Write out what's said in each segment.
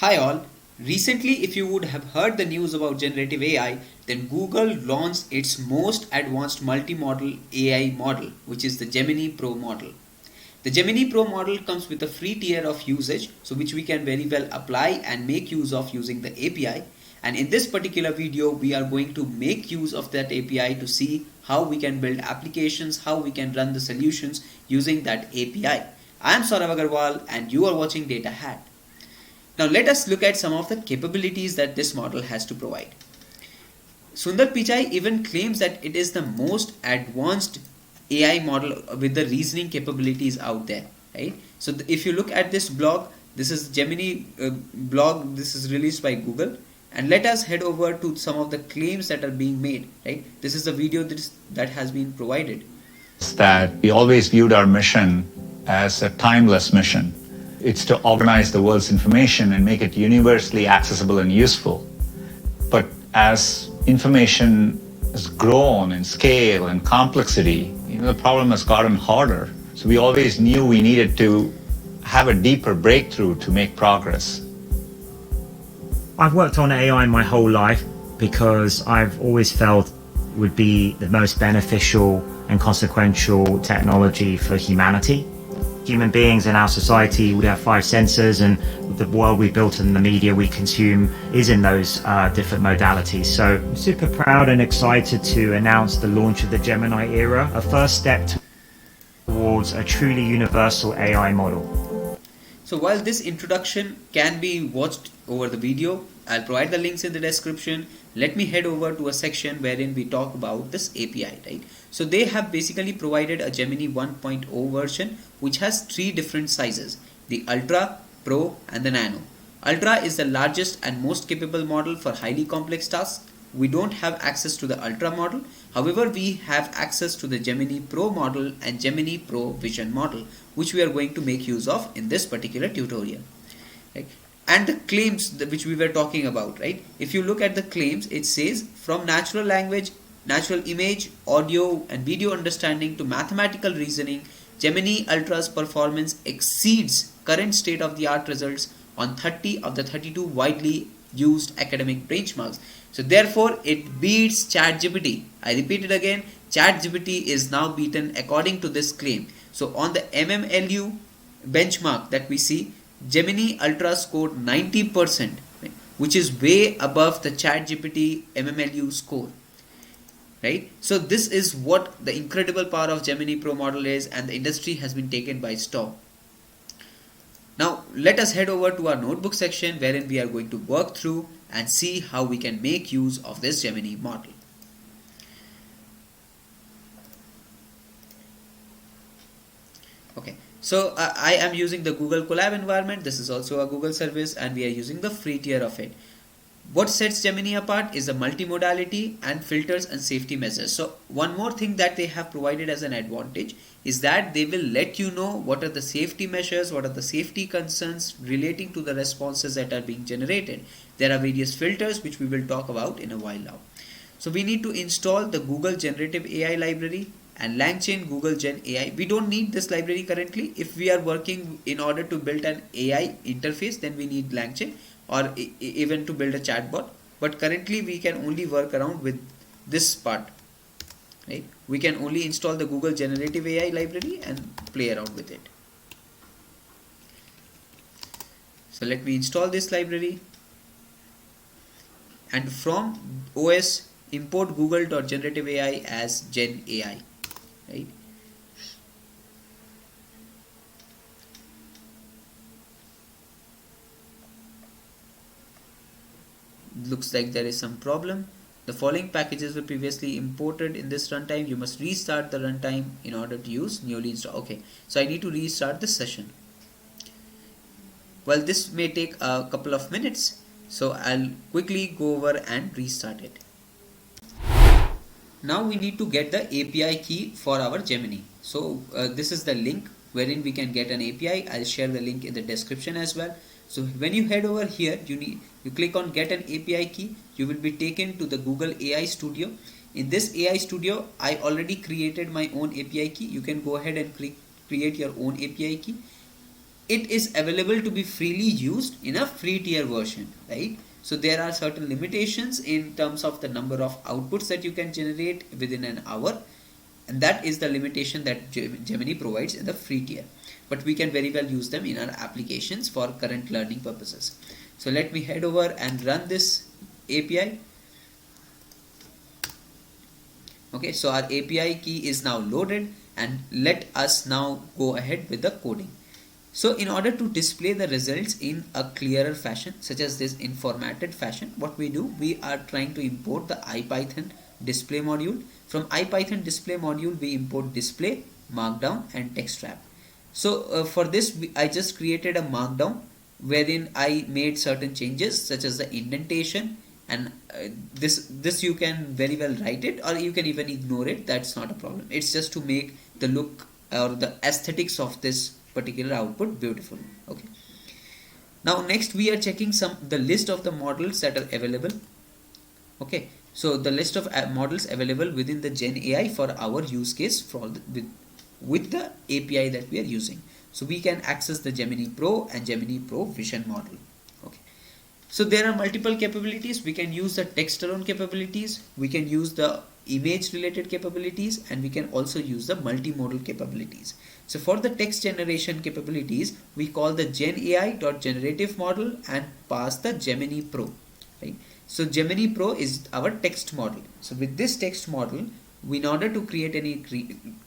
Hi all. Recently, if you would have heard the news about generative AI, then Google launched its most advanced multimodal AI model, which is the Gemini Pro model. The Gemini Pro model comes with a free tier of usage, so which we can very well apply and make use of using the API. And in this particular video, we are going to make use of that API to see how we can build applications, how we can run the solutions using that API. I am Saurav Agarwal and you are watching Datahat. Now let us look at some of the capabilities that this model has to provide. Sundar Pichai even claims that it is the most advanced AI model with the reasoning capabilities out there, right? So if you look at this blog, this is Gemini blog, this is released by Google, and let us head over to some of the claims that are being made, right? This is the video that has been provided. That we always viewed our mission as a timeless mission. It's to organize the world's information and make it universally accessible and useful. But as information has grown in scale and complexity, the problem has gotten harder. So we always knew we needed to have a deeper breakthrough to make progress. I've worked on AI my whole life because I've always felt it would be the most beneficial and consequential technology for humanity. Human beings in our society would have 5 senses, and the world we built and the media we consume is in those different modalities. So I'm super proud and excited to announce the launch of the Gemini era, a first step towards a truly universal AI model. So while this introduction can be watched over the video, I'll provide the links in the description. Let me head over to a section wherein we talk about this API, right? So they have basically provided a Gemini 1.0 version which has 3 different sizes: the Ultra, Pro and the Nano. Ultra is the largest and most capable model for highly complex tasks. We don't have access to the Ultra model. However, we have access to the Gemini Pro model and Gemini Pro Vision model, which we are going to make use of in this particular tutorial. Right? And the claims which we were talking about, right? If you look at the claims, it says from natural language, natural image, audio and video understanding to mathematical reasoning, Gemini Ultra's performance exceeds current state-of-the-art results on 30 of the 32 widely used academic benchmarks. So therefore, it beats ChatGPT. I repeat it again, ChatGPT is now beaten according to this claim. So on the MMLU benchmark that we see, Gemini Ultra scored 90%, which is way above the ChatGPT MMLU score. Right? So this is what the incredible power of Gemini Pro model is, and the industry has been taken by storm. Now let us head over to our notebook section wherein we are going to work through and see how we can make use of this Gemini model. Okay, so I am using the Google Colab environment. This is also a Google service and we are using the free tier of it. What sets Gemini apart is the multimodality and filters and safety measures. So one more thing that they have provided as an advantage is that they will let you know what are the safety measures, what are the safety concerns relating to the responses that are being generated. There are various filters which we will talk about in a while now. So we need to install the Google Generative AI library and LangChain Google Gen AI. We don't need this library currently. If we are working in order to build an AI interface, then we need LangChain, or even to build a chatbot, but currently we can only work around with this part, right? We can only install the Google Generative AI library and play around with it. So let me install this library, and from OS import google.generative AI as Gen AI, right? Looks like there is some problem. The following packages were previously imported in this runtime. You must restart the runtime in order to use newly installed. Okay, so I need to restart this session. Well, this may take a couple of minutes, so I'll quickly go over and restart it. Now we need to get the API key for our Gemini. So this is the link wherein we can get an API. I'll share the link in the description as well. So when you head over here, you click on get an API key. You will be taken to the Google AI Studio. In this AI Studio, I already created my own API key. You can go ahead and create your own API key. it is available to be freely used in a free tier version, right? So there are certain limitations in terms of the number of outputs that you can generate within an hour, and that is the limitation that Gemini provides in the free tier, but we can very well use them in our applications for current learning purposes. So let me head over and run this API. Okay, so our API key is now loaded, and let us now go ahead with the coding. So in order to display the results in a clearer fashion, such as this in formatted fashion, what we do, we are trying to import the IPython display module. From IPython display module, we import display, markdown and text wrap. So for this, I just created a markdown wherein I made certain changes such as the indentation, and this you can very well write it, or you can even ignore it. That's not a problem. It's just to make the look or the aesthetics of this particular output beautiful. Okay, now next we are checking the list of the models that are available. Okay, so the list of models available within the Gen AI for our use case with the API that we are using. So we can access the Gemini Pro and Gemini Pro Vision model. Okay, so there are multiple capabilities. We can use the text alone capabilities, we can use the image related capabilities, and we can also use the multimodal capabilities. So for the text generation capabilities, we call the Gen AI.generative model and pass the Gemini Pro, right? So Gemini Pro is our text model. So with this text model, in order to create any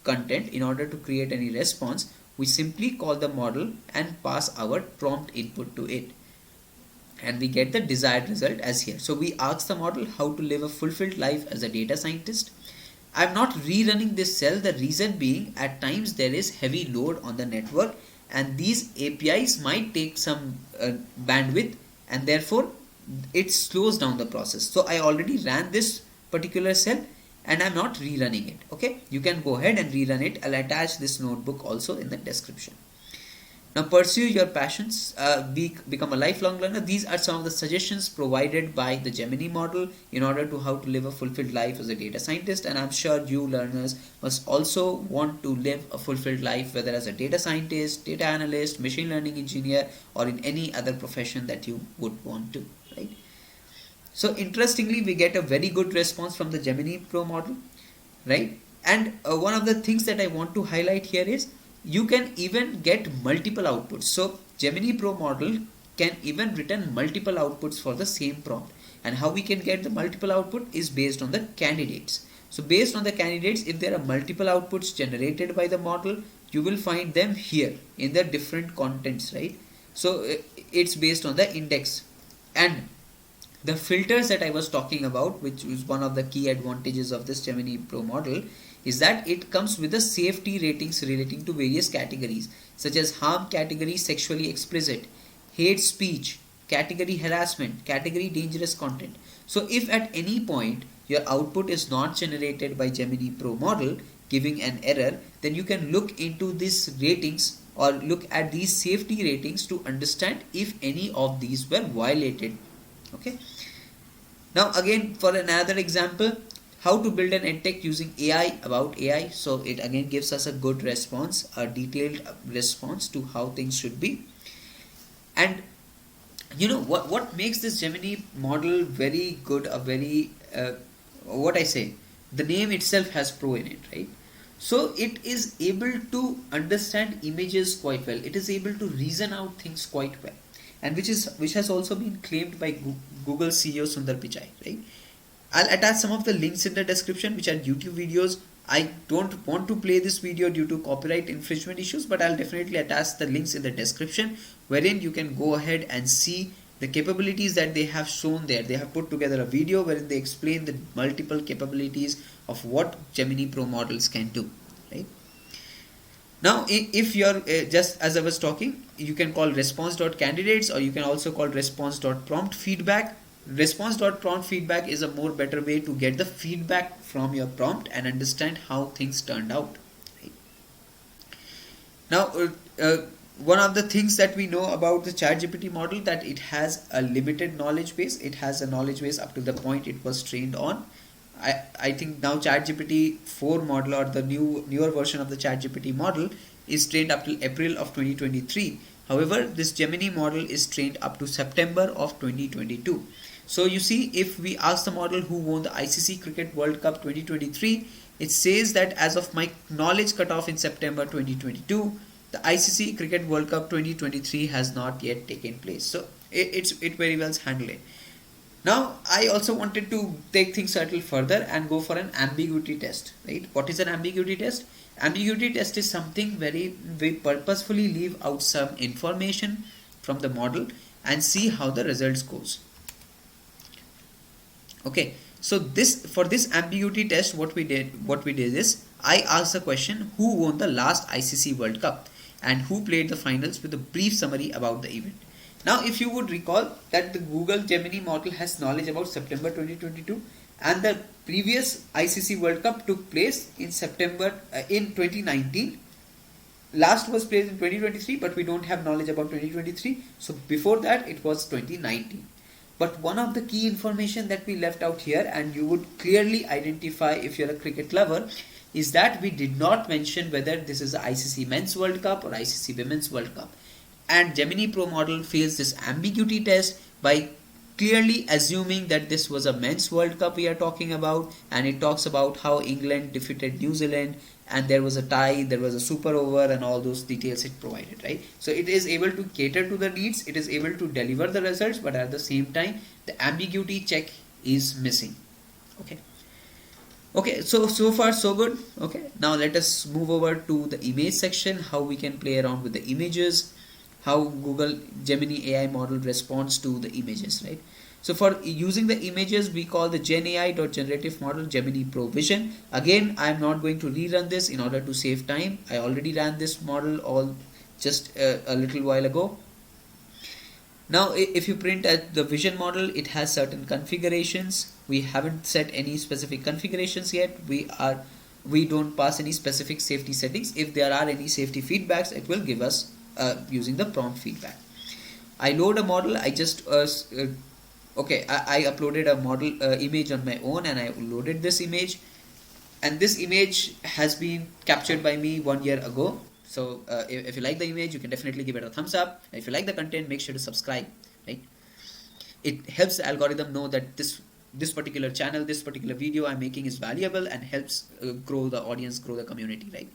content, in order to create any response, we simply call the model and pass our prompt input to it, and we get the desired result as here. So we ask the model how to live a fulfilled life as a data scientist. I'm not rerunning this cell. The reason being, at times there is heavy load on the network, and these APIs might take some bandwidth, and therefore it slows down the process. So I already ran this particular cell and I'm not rerunning it. Okay, you can go ahead and rerun it. I'll attach this notebook also in the description. Now pursue your passions, become a lifelong learner. These are some of the suggestions provided by the Gemini model in order to how to live a fulfilled life as a data scientist, and I'm sure you learners must also want to live a fulfilled life, whether as a data scientist, data analyst, machine learning engineer, or in any other profession that you would want to, right? So interestingly, we get a very good response from the Gemini Pro model, right? And one of the things that I want to highlight here is you can even get multiple outputs. So Gemini Pro model can even return multiple outputs for the same prompt. And how we can get the multiple output is based on the candidates. So based on the candidates, if there are multiple outputs generated by the model, you will find them here in the different contents, right? So it's based on the index. And the filters that I was talking about, which is one of the key advantages of this Gemini Pro model, is that it comes with the safety ratings relating to various categories such as harm category, sexually explicit, hate speech, category harassment, category dangerous content. So if at any point your output is not generated by Gemini Pro model giving an error, then you can look into these ratings or look at these safety ratings to understand if any of these were violated. Okay. Now again, for another example, how to build an edtech using AI about AI. So it again gives us a good response, a detailed response to how things should be. And you know what makes this Gemini model very good, a very what I say, the name itself has pro in it, right? So it is able to understand images quite well. It is able to reason out things quite well, and which has also been claimed by Google CEO Sundar Pichai, right? I'll attach some of the links in the description, which are YouTube videos. I don't want to play this video due to copyright infringement issues, but I'll definitely attach the links in the description, wherein you can go ahead and see the capabilities that they have shown there. They have put together a video wherein they explain the multiple capabilities of what Gemini Pro models can do, right? Now, if you're just as I was talking, you can call response.candidates, or you can also call response.prompt feedback. Response.prompt feedback is a more better way to get the feedback from your prompt and understand how things turned out, right? Now, one of the things that we know about the ChatGPT model, that it has a limited knowledge base. It has a knowledge base up to the point it was trained on. I think now ChatGPT 4 model, or the newer version of the ChatGPT model, is trained up till April of 2023. However, this Gemini model is trained up to September of 2022. So you see, if we ask the model who won the ICC Cricket World Cup 2023, it says that as of my knowledge cutoff in September 2022, the ICC Cricket World Cup 2023 has not yet taken place. So it very well handled it. Now, I also wanted to take things a little further and go for an ambiguity test, right? What is an ambiguity test? Ambiguity test is something where we purposefully leave out some information from the model and see how the results goes. Okay, so for this ambiguity test, what we did is I asked the question, who won the last ICC World Cup and who played the finals, with a brief summary about the event. Now, if you would recall that the Google Gemini model has knowledge about September 2022, and the previous ICC World Cup took place in September in 2019. Last was played in 2023, but we don't have knowledge about 2023. So before that, it was 2019. But one of the key information that we left out here, and you would clearly identify if you're a cricket lover, is that we did not mention whether this is the ICC Men's World Cup or ICC Women's World Cup. And Gemini Pro model fails this ambiguity test by clearly assuming that this was a Men's World Cup we are talking about, and it talks about how England defeated New Zealand and there was a tie, there was a super over, and all those details it provided, right? So it is able to cater to the needs, it is able to deliver the results, but at the same time the ambiguity check is missing. Okay, so far so good. Okay, now let us move over to the image section, how we can play around with the images, how Google Gemini AI model responds to the images, right? So for using the images, we call the Gen AI.generative model Gemini Pro Vision. Again, I am not going to rerun this in order to save time. I already ran this model just a little while ago. Now, if you print at the vision model, it has certain configurations. We haven't set any specific configurations yet. We don't pass any specific safety settings. If there are any safety feedbacks, it will give us using the prompt feedback. I load a model. I just I uploaded a model image on my own, and I loaded this image, and this image has been captured by me 1 year ago. So if you like the image, you can definitely give it a thumbs up. And if you like the content, make sure to subscribe, right? It helps the algorithm know that this particular channel, this particular video I'm making is valuable, and helps grow the audience, grow the community, right?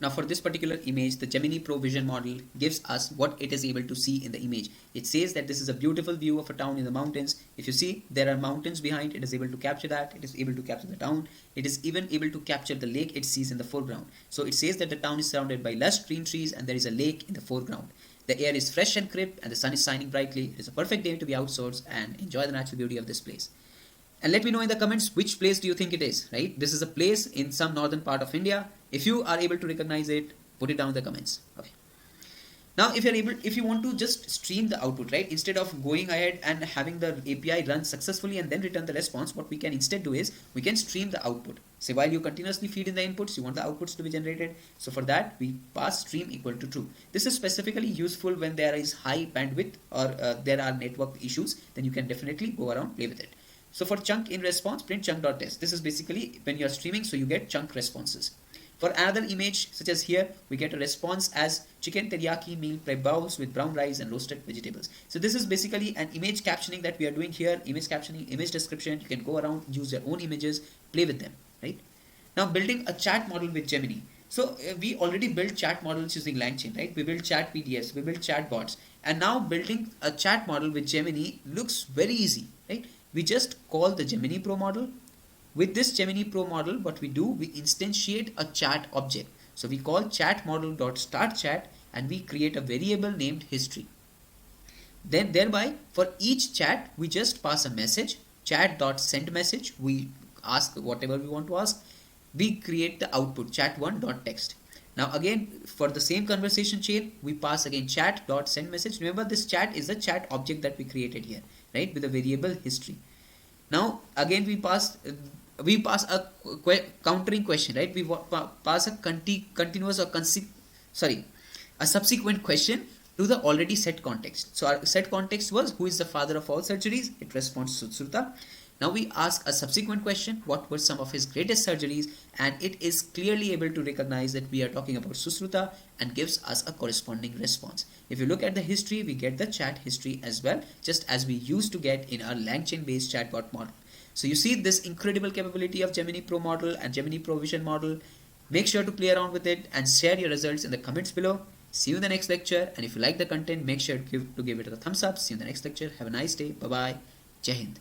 Now for this particular image, the Gemini Pro Vision model gives us what it is able to see in the image. It says that this is a beautiful view of a town in the mountains. If you see, there are mountains behind. It is able to capture that. It is able to capture the town. It is even able to capture the lake it sees in the foreground. So it says that the town is surrounded by lush green trees and there is a lake in the foreground. The air is fresh and crisp and the sun is shining brightly. It is a perfect day to be outdoors and enjoy the natural beauty of this place. And let me know in the comments which place do you think it is, right? This is a place in some northern part of India. If you are able to recognize it, put it down in the comments. Okay. Now, if you want to just stream the output, right? Instead of going ahead and having the API run successfully and then return the response, what we can instead do is we can stream the output. So while you continuously feed in the inputs, you want the outputs to be generated. So for that, we pass stream equal to true. This is specifically useful when there is high bandwidth or there are network issues. Then you can definitely go around, play with it. So for chunk in response, print chunk.test. This is basically when you are streaming, so you get chunk responses. For another image, such as here, we get a response as chicken teriyaki meal prep bowls with brown rice and roasted vegetables. So this is basically an image captioning that we are doing here. Image captioning, image description. You can go around, use your own images, play with them, right? Now building a chat model with Gemini. So we already built chat models using LangChain, right? We built chat PDFs, we built chat bots. And now building a chat model with Gemini looks very easy, right? We just call the Gemini Pro model. With this Gemini Pro model, what we do, we instantiate a chat object. So we call chat model.startChat and we create a variable named history. Then thereby, for each chat, we just pass a message, chat.sendMessage. We ask whatever we want to ask. We create the output, chat1.text. Now again, for the same conversation chain, we pass again chat.sendMessage. Remember, this chat is a chat object that we created here, right, with a variable history. Now again, we pass a countering question, right? We pass a continuous or a subsequent question to the already set context. So our set context was, who is the father of all surgeries? It responds Sushruta. Now we ask a subsequent question, what were some of his greatest surgeries, and it is clearly able to recognize that we are talking about Susruta and gives us a corresponding response. If you look at the history, we get the chat history as well, just as we used to get in our LangChain based chatbot model. So you see this incredible capability of Gemini Pro model and Gemini Pro Vision model. Make sure to play around with it and share your results in the comments below. See you in the next lecture, and if you like the content, make sure to give it a thumbs up. See you in the next lecture. Have a nice day. Bye bye. Jai Hind.